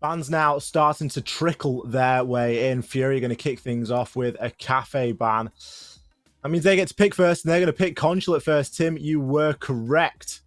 Bans now starting to trickle their way in. Furia going to kick things off with a cafe ban. That means they get to pick first, and they're going to pick Consulate first. Tim, you were correct.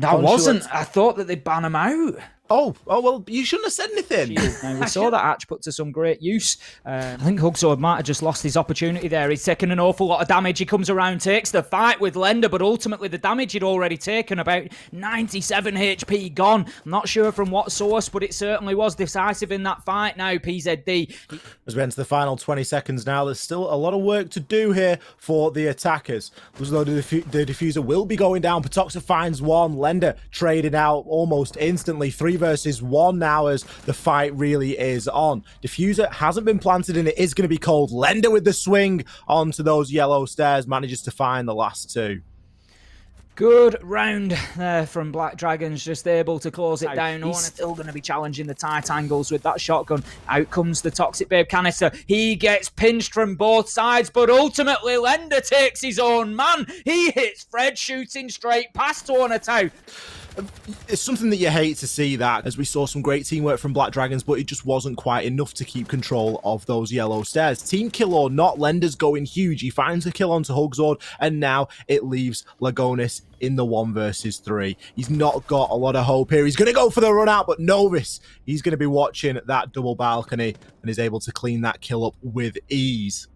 I wasn't. I thought that they'd ban him out. Oh, well, you shouldn't have said anything. Now, we saw that Atch put to some great use. I think Hugsword might have just lost his opportunity there. He's taken an awful lot of damage. He comes around, takes the fight with Lender, but ultimately the damage he'd already taken, about 97 HP gone. I'm not sure from what source, but it certainly was decisive in that fight now, PZD. As we enter the final 20 seconds now, there's still a lot of work to do here for the attackers. Looks though the diffuser will be going down. Patoxa finds one. Lender trading out almost instantly. 3 versus 1 now as the fight really is on. Diffuser hasn't been planted and it is going to be cold. Lender with the swing onto those yellow stairs, manages to find the last 2. Good round there from Black Dragons, just able to close it down. He's still going to be challenging the tight angles with that shotgun. Out comes the Toxic Babe canister. He gets pinched from both sides, but ultimately Lender takes his own man. He hits Fred, shooting straight past Hornetau. It's something that you hate to see, that, as we saw some great teamwork from Black Dragons, but it just wasn't quite enough to keep control of those yellow stairs. Team kill or not, Lender's going huge. He finds a kill onto Hugsword, and now it leaves Lagonis in the 1 versus 3. He's not got a lot of hope here. He's going to go for the run out, but Novice, he's going to be watching that double balcony and is able to clean that kill up with ease.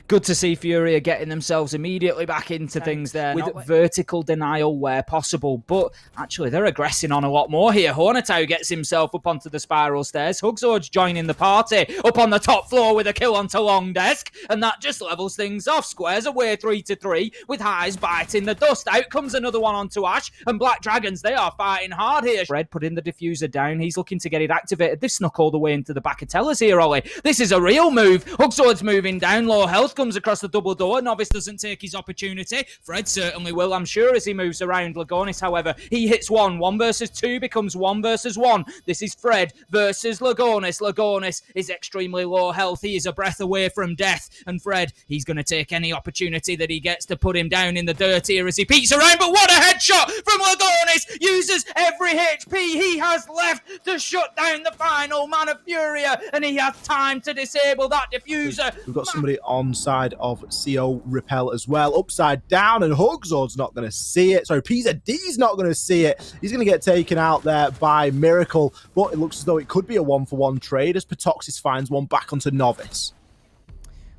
Good to see Furia getting themselves immediately back into things there with vertical denial where possible, but actually they're aggressing on a lot more here. Hornetau gets himself up onto the spiral stairs. Hugsword's joining the party up on the top floor with a kill onto Long Desk, and that just levels things off. Squares away 3-3 with Highs biting the dust. Out comes another one onto Ash, and Black Dragons, they are fighting hard here. Fred putting the diffuser down. He's looking to get it activated. They've snuck all the way into the back of Tellers here, Ollie. This is a real move. Hugsword's moving down. Low health comes across the double door. Novice doesn't take his opportunity. Fred certainly will, I'm sure, as he moves around. Lagonis, however, he hits 1. 1 versus 2 becomes 1 versus 1. This is Fred versus Lagonis. Lagonis is extremely low health. He is a breath away from death. And Fred, he's going to take any opportunity that he gets to put him down in the dirt here as he peeks around. But what a headshot from Lagonis! Uses every HP he has left to shut down the final man of Furia. And he has time to disable that diffuser. We've got somebody on side of CO Repel as well, upside down, and Hugsword's not going to see it. Sorry, PZD's not going to see it. He's going to get taken out there by Miracle, but it looks as though it could be a 1-for-1 trade as Patoxis finds one back onto Novice.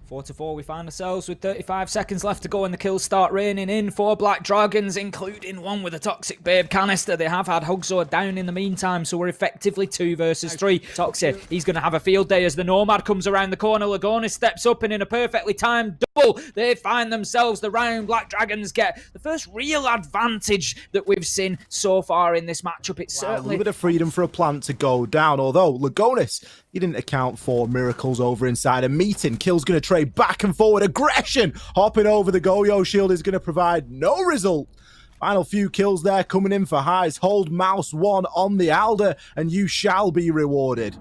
4-4, we find ourselves with 35 seconds left to go, and the kills start raining in for Black Dragons, including one with a Toxic Babe canister. They have had Hugsword down in the meantime, so we're effectively 2 versus 3. Toxic, he's going to have a field day as the Nomad comes around the corner. Lagonis steps up, and in a perfectly timed double, they find themselves the round. Black Dragons get the first real advantage that we've seen so far in this matchup. It's certainly a little bit of freedom for a plant to go down, although Lagonis, he didn't account for Miracles over inside a meeting. Kill's going to trade back and forward. Aggression hopping over the Goyo shield is going to provide no result. Final few kills there coming in for Highs. Hold mouse 1 on the Alder and you shall be rewarded.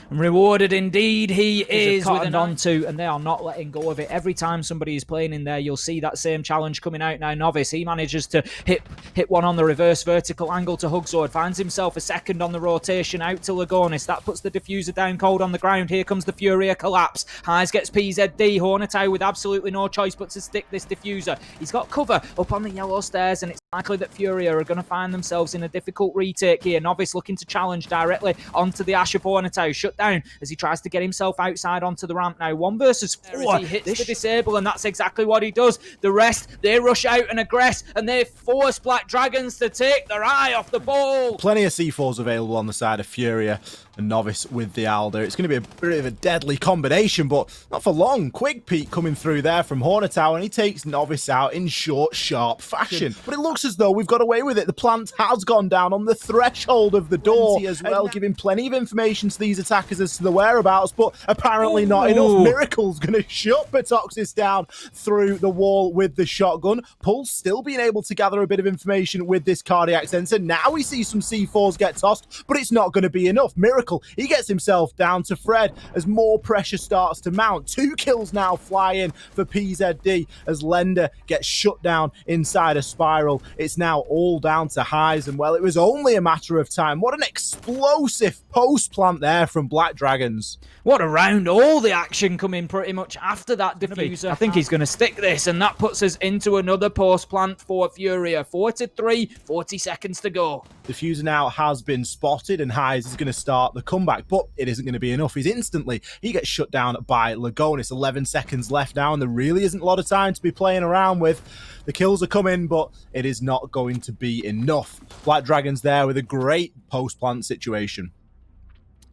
Rewarded indeed he is with an onto, and they are not letting go of it. Every time somebody is playing in there, you'll see that same challenge coming out now. Novice, he manages to hit one on the reverse vertical angle to Hugsword, finds himself a second on the rotation out to Lagonis. That puts the diffuser down cold on the ground. Here comes the Furia collapse. Highs gets PZD. Hornetau with absolutely no choice but to stick this diffuser. He's got cover up on the yellow stairs, and it's likely that Furia are going to find themselves in a difficult retake here. Novice looking to challenge directly onto the Ash of Hornetau. Shut down as he tries to get himself outside onto the ramp now. 1 versus 4. He hits the disable, and that's exactly what he does. The rest, they rush out and aggress, and they force Black Dragons to take their eye off the ball. Plenty of C4s available on the side of Furia and Novice with the Alder. It's going to be a bit of a deadly combination, but not for long. Quick peek coming through there from Hornetau, and he takes Novice out in short, sharp fashion. But it looks as though we've got away with it. The plant has gone down on the threshold of the door as well, giving plenty of information to these attackers. trackers as to the whereabouts, but apparently not enough. Miracle's going to shut Patoxis down through the wall with the shotgun. Pulse still being able to gather a bit of information with this cardiac sensor. Now we see some C4s get tossed, but it's not going to be enough. Miracle, he gets himself down to Fred as more pressure starts to mount. 2 kills now fly in for PZD as Lender gets shut down inside a spiral. It's now all down to highs, and well, it was only a matter of time. What an explosive post plant there from Black Dragons. What a round. All the action coming pretty much after that diffuser. I think he's going to stick this, and that puts us into another post plant for Furia. 4-3, 40 seconds to go. Diffuser now has been spotted, and Highs is going to start the comeback, but it isn't going to be enough. He gets shut down by Lagonis. 11 seconds left now, and there really isn't a lot of time to be playing around with. The kills are coming, but it is not going to be enough. Black Dragons there with a great post-plant situation.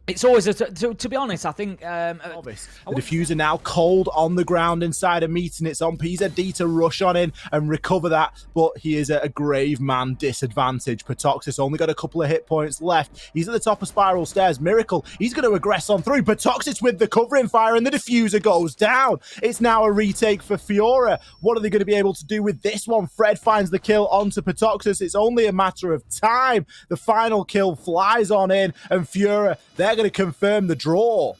It's always, to be honest, I think... the diffuser now cold on the ground inside a meeting. It's on PZD to rush on in and recover that, but he is at a grave man disadvantage. Patoxis only got a couple of hit points left. He's at the top of spiral stairs. Miracle, he's going to aggress on through. Patoxis with the covering fire, and the diffuser goes down. It's now a retake for Furia. What are they going to be able to do with this one? Fred finds the kill onto Patoxis. It's only a matter of time. The final kill flies on in, and Furia, they're going to confirm the draw.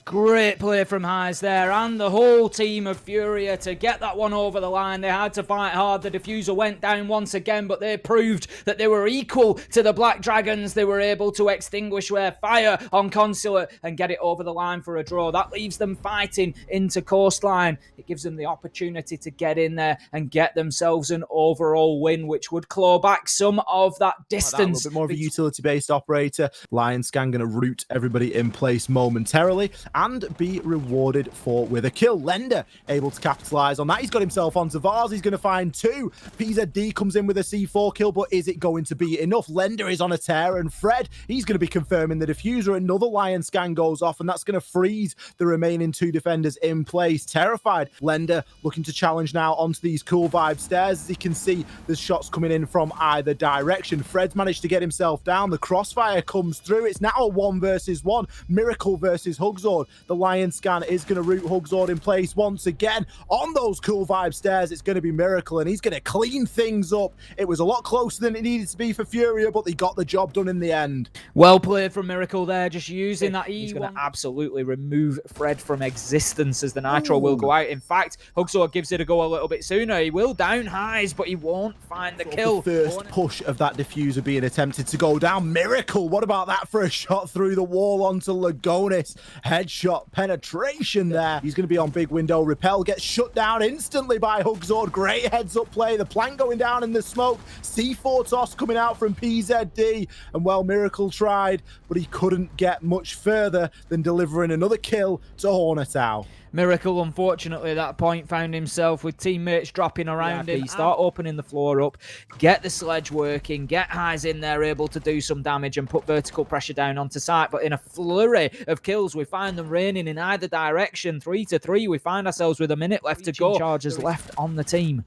Great play from Highs there, and the whole team of Furia to get that one over the line. They had to fight hard. The diffuser went down once again, but they proved that they were equal to the Black Dragons. They were able to extinguish their fire on Consulate and get it over the line for a draw. That leaves them fighting into Coastline. It gives them the opportunity to get in there and get themselves an overall win, which would claw back some of that distance. A little bit more of a utility-based operator. Lion Scan going to root everybody in place momentarily and be rewarded with a kill. Lender able to capitalize on that. He's got himself onto Vars. He's going to find 2. PZD comes in with a C4 kill, but is it going to be enough? Lender is on a tear, and Fred, he's going to be confirming the diffuser. Another Lion Scan goes off, and that's going to freeze the remaining 2 defenders in place. Terrified. Lender looking to challenge now onto these cool vibe stairs. As you can see, there's shots coming in from either direction. Fred's managed to get himself down. The crossfire comes through. It's now a 1 versus 1. Miracle versus Hugzord. The Lion Scan is going to root Hugzord in place once again. On those cool vibe stairs, it's going to be Miracle, and he's going to clean things up. It was a lot closer than it needed to be for Furia, but they got the job done in the end. Well played from Miracle there, just using that E. He's going to absolutely remove Fred from existence as the Nitro will go out. In fact, Hugzord gives it a go a little bit sooner. He will down Highs, but he won't find the kill. The first push of that diffuser being attempted to go down. Miracle, what about that for a shot through the wall onto Lagonis? Headshot penetration there. He's going to be on big window. Repel gets shut down instantly by Hugzord. Great heads up play. The plant going down in the smoke. C4 toss coming out from PZD. And well, Miracle tried, but he couldn't get much further than delivering another kill to Hornetow. Miracle, unfortunately, at that point, found himself with teammates dropping around him. Start opening the floor up, get the sledge working, get Highs in there, able to do some damage and put vertical pressure down onto site. But in a flurry of kills, we find them raining in either direction. 3-3, we find ourselves with a minute left to go. Charges left on the team.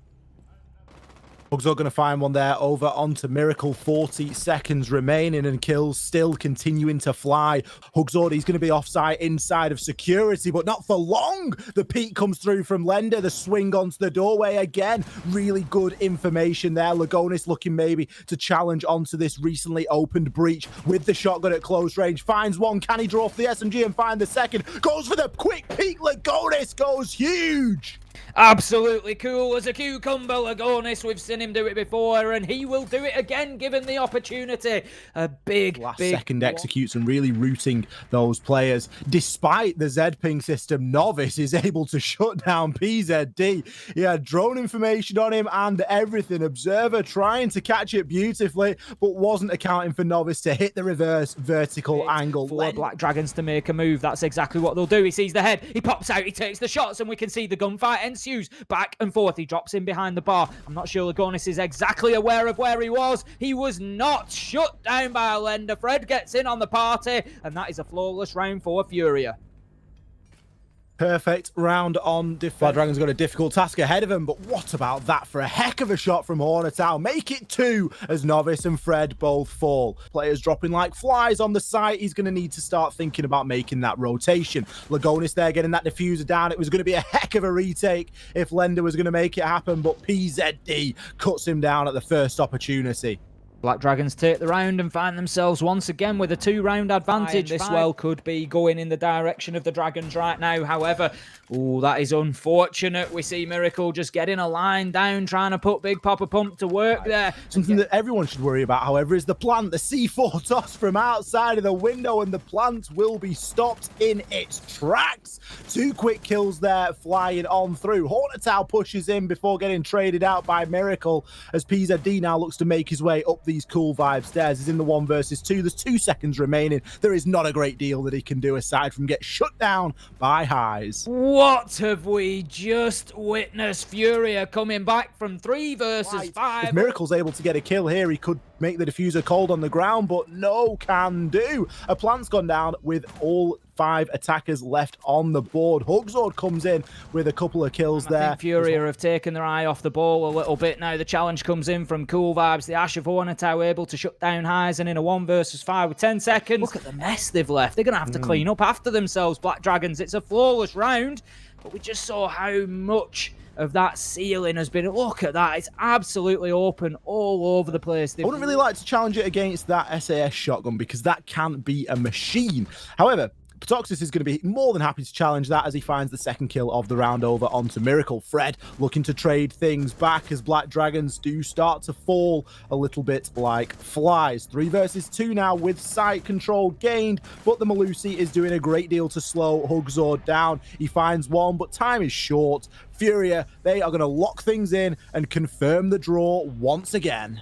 Hugzord going to find one there over onto Miracle. 40 seconds remaining and kills still continuing to fly. Hugzord, he's going to be offside inside of security, but not for long. The peek comes through from Lender. The swing onto the doorway again. Really good information there. Lagonis looking maybe to challenge onto this recently opened breach with the shotgun at close range. Finds one. Can he draw off the SMG and find the second? Goes for the quick peek. Lagonis goes huge. Absolutely cool as a cucumber, Lagonis. We've seen him do it before, and he will do it again, given the opportunity. A big, last second executes and really rooting those players. Despite the Z-ping system, Novice is able to shut down PZD. He had drone information on him and everything. Observer trying to catch it beautifully, but wasn't accounting for Novice to hit the reverse vertical angle. For Black Dragons to make a move, that's exactly what they'll do. He sees the head, he pops out, he takes the shots, and we can see the gunfight ensues. Back and forth, he drops in behind the bar. I'm not sure Lagonis is exactly aware of where he was. He was not shut down by a Lender. Fred gets in on the party, and that is a flawless round for Furia. Perfect round on defense. Blood Dragon's got a difficult task ahead of him, but what about that for a heck of a shot from Hornetow? Make it 2 as Novice and Fred both fall. Players dropping like flies on the site. He's going to need to start thinking about making that rotation. Lagonis there getting that diffuser down. It was going to be a heck of a retake if Lender was going to make it happen, but PZD cuts him down at the first opportunity. Black Dragons take the round and find themselves once again with a 2-round advantage. This well could be going in the direction of the Dragons right now. However, that is unfortunate. We see Miracle just getting a line down, trying to put Big Papa Pump to work there. Something that everyone should worry about, however, is the plant. The C4 toss from outside of the window, and the plant will be stopped in its tracks. 2 quick kills there, flying on through. Hornetow pushes in before getting traded out by Miracle, as PZD now looks to make his way up these cool vibe stairs. He's in the 1 versus 2. There's 2 seconds remaining. There is not a great deal that he can do aside from get shut down by highs. What have we just witnessed? Furia coming back from 3 versus 5. If Miracle's able to get a kill here, he could make the diffuser cold on the ground, but no can do. A plant's gone down with all 5 attackers left on the board. Hugzord comes in with a couple of kills there. I think Furia have taken their eye off the ball a little bit now. The challenge comes in from Cool Vibes. The Ash of Hornetow able to shut down highs, and in a 1 versus 5 with 10 seconds. Look at the mess they've left. They're going to have to clean up after themselves, Black Dragons. It's a flawless round, but we just saw how much of that ceiling has been. Look at that. It's absolutely open all over the place. I wouldn't really like to challenge it against that SAS shotgun because that can be a machine. However, Patoxis is going to be more than happy to challenge that as he finds the second kill of the round over onto Miracle. Fred looking to trade things back as Black Dragons do start to fall a little bit like flies. 3 versus 2 now with site control gained, but the Malusi is doing a great deal to slow Hugzord down. He finds one, but time is short. Furia, they are going to lock things in and confirm the draw once again.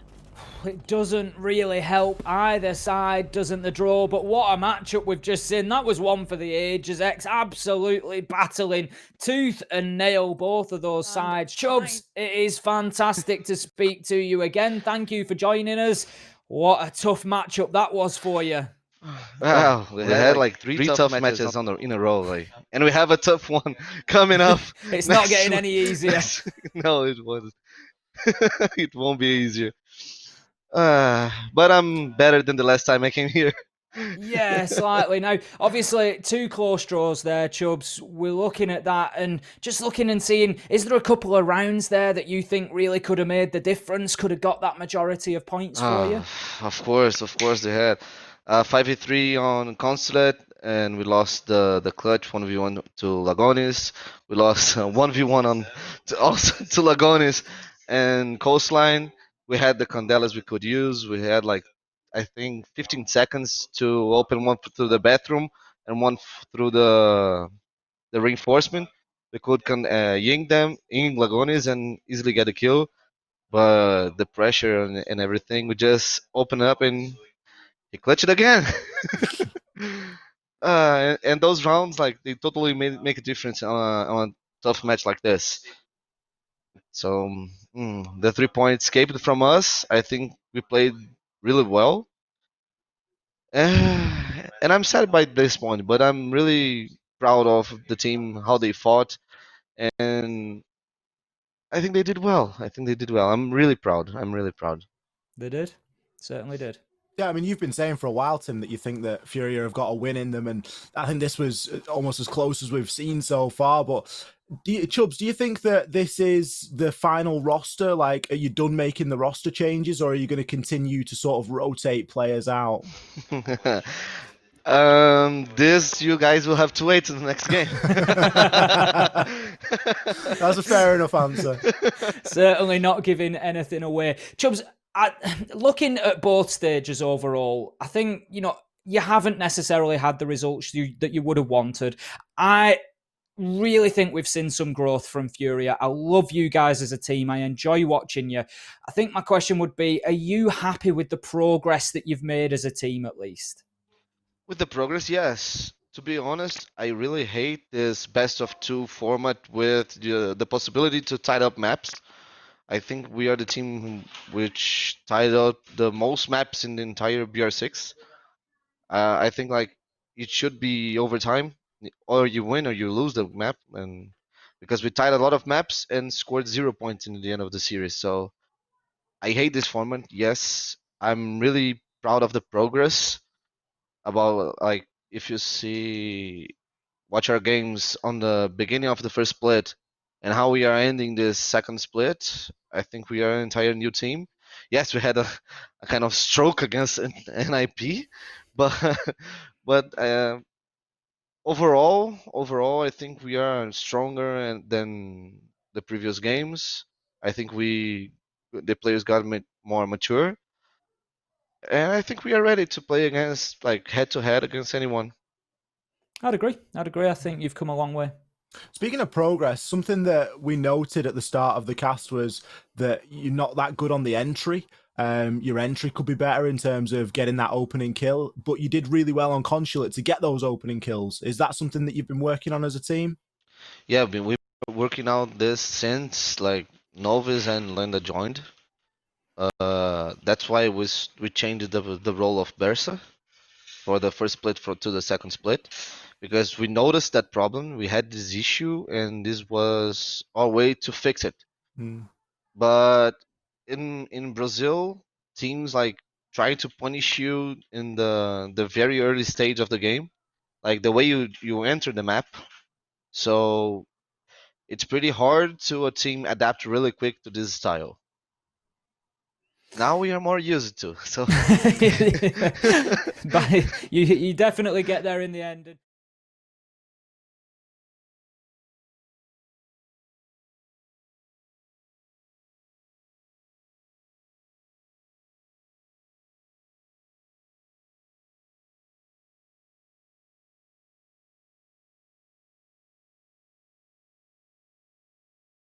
It doesn't really help either side, doesn't the draw? But what a matchup we've just seen. That was one for the ages. X absolutely battling tooth and nail both of those sides. Chubbs, it is fantastic to speak to you again. Thank you for joining us. What a tough matchup that was for you. Wow, we had like three tough matches in a row, and we have a tough one coming up. It's not getting any easier. No, it won't. It won't be easier. But I'm better than the last time I came here. Yeah, slightly. Now, obviously, 2 close draws there, Chubbs. We're looking at that and just looking and seeing, is there a couple of rounds there that you think really could have made the difference, could have got that majority of points for you? Of course they had. 5v3 on Consulate, and we lost the clutch 1v1 to Lagonis. We lost 1v1 also to Lagonis and Coastline. We had the Candelas we could use. We had I think 15 seconds to open one through the bathroom and one through the reinforcement. We could ying them in Lagonis and easily get a kill. But the pressure and everything, we just open up and he clutched it again. And those rounds, they totally make a difference on a tough match like this. So the 3 points escaped from us. I think we played really well. And I'm sad by this point, but I'm really proud of the team, how they fought. And I think they did well. I'm really proud. They did. Certainly did. Yeah, I mean, you've been saying for a while, Tim, that you think that Furia have got a win in them, and I think this was almost as close as we've seen so far. But Chubbs, do you think that this is the final roster? Are you done making the roster changes, or are you going to continue to sort of rotate players out? This you guys will have to wait to the next game. That's a fair enough answer. Certainly not giving anything away. Chubbs, looking at both stages overall, I think, you haven't necessarily had the results that you would have wanted. I really think we've seen some growth from Furia. I love you guys as a team. I enjoy watching you. I think my question would be, are you happy with the progress that you've made as a team at least? With the progress, yes. To be honest, I really hate this best of 2 format with the possibility to tie up maps. I think we are the team which tied up the most maps in the entire BR6. I think it should be overtime. or you win or you lose the map, and because we tied a lot of maps and scored 0 points in the end of the series. So I hate this format. Yes, I'm really proud of the progress. About like if you see watch our games on the beginning of the first split and how we are ending this second split, I think we are an entire new team. Yes, we had a kind of stroke against NIP, but but overall, I think we are stronger than the previous games. I think the players got more mature, and I think we are ready to play against like head to head against anyone. I'd agree. I think you've come a long way. Speaking of progress, something that we noted at the start of the cast was that you're not that good on the entry. Your entry could be better in terms of getting that opening kill, but you did really well on Consulate to get those opening kills. Is that something that you've been working on as a team? Yeah, we've been working out this since like Novice and Linda joined. That's why we changed the role of Bersa for the first split to the second split, because we noticed that problem. We had this issue, and this was our way to fix it. Mm. But in Brazil, teams like try to punish you in the very early stage of the game, like the way you enter the map. So it's pretty hard to a team adapt really quick to this style. Now we are more used to. So But you definitely get there in the end.